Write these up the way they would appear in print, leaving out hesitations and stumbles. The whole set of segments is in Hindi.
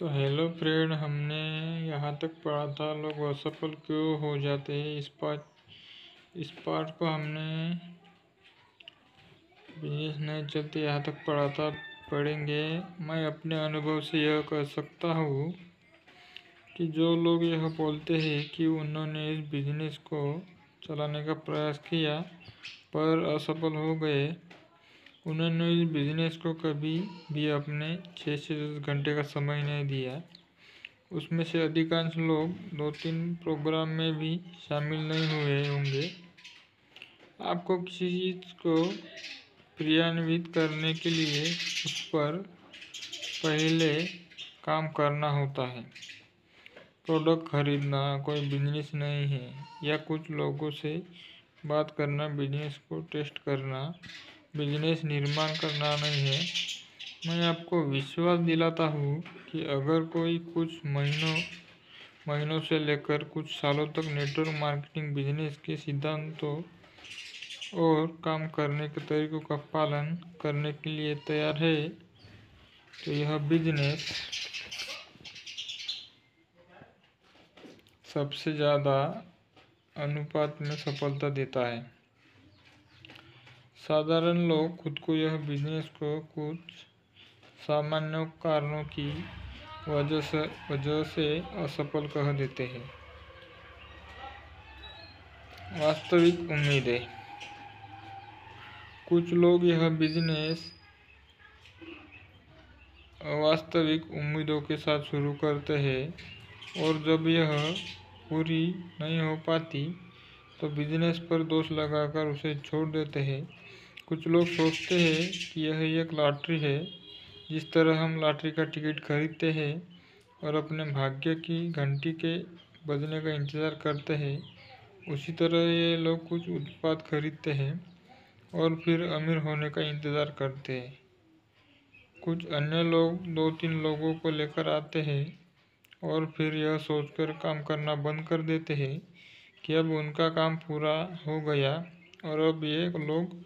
तो हेलो फ्रेंड, हमने यहाँ तक पढ़ा था लोग असफल क्यों हो जाते हैं। इस पार्ट को हमने बिजनेस नहीं चलते यहाँ तक पढ़ा था। पढ़ेंगे। मैं अपने अनुभव से यह कह सकता हूँ कि जो लोग यह बोलते हैं कि उन्होंने इस बिजनेस को चलाने का प्रयास किया पर असफल हो गए, उन्होंने इस बिजनेस को कभी भी अपने 6 से 10 घंटे का समय नहीं दिया। उसमें से अधिकांश लोग 2-3 प्रोग्राम में भी शामिल नहीं हुए होंगे। आपको किसी चीज़ को क्रियान्वित करने के लिए उस पर पहले काम करना होता है। प्रोडक्ट खरीदना कोई बिजनेस नहीं है, या कुछ लोगों से बात करना बिजनेस को टेस्ट करना बिजनेस निर्माण करना नहीं है। मैं आपको विश्वास दिलाता हूँ कि अगर कोई कुछ महीनों से लेकर कुछ सालों तक नेटवर्क मार्केटिंग बिजनेस के सिद्धांतों और काम करने के तरीकों का पालन करने के लिए तैयार है, तो यह बिजनेस सबसे ज़्यादा अनुपात में सफलता देता है। साधारण लोग खुद को यह बिजनेस को कुछ सामान्य कारणों की वजह से असफल कह देते हैं। वास्तविक उम्मीदें। कुछ लोग यह बिजनेस अवास्तविक उम्मीदों के साथ शुरू करते हैं और जब यह पूरी नहीं हो पाती तो बिजनेस पर दोष लगाकर उसे छोड़ देते हैं। कुछ लोग सोचते हैं कि यह एक लॉटरी है, जिस तरह हम लॉटरी का टिकट खरीदते हैं और अपने भाग्य की घंटी के बजने का इंतज़ार करते हैं, उसी तरह ये लोग कुछ उत्पाद खरीदते हैं और फिर अमीर होने का इंतज़ार करते हैं। कुछ अन्य लोग 2-3 लोगों को लेकर आते हैं और फिर यह सोचकर काम करना बंद कर देते हैं कि अब उनका काम पूरा हो गया और अब ये लोग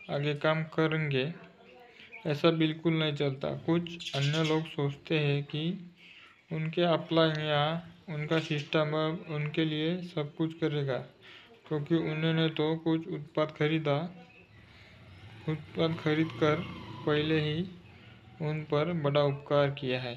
आगे काम करेंगे। ऐसा बिल्कुल नहीं चलता। कुछ अन्य लोग सोचते हैं कि उनके अपलाइन या उनका सिस्टम अब उनके लिए सब कुछ करेगा, क्योंकि उन्होंने तो कुछ उत्पाद खरीद कर पहले ही उन पर बड़ा उपकार किया है।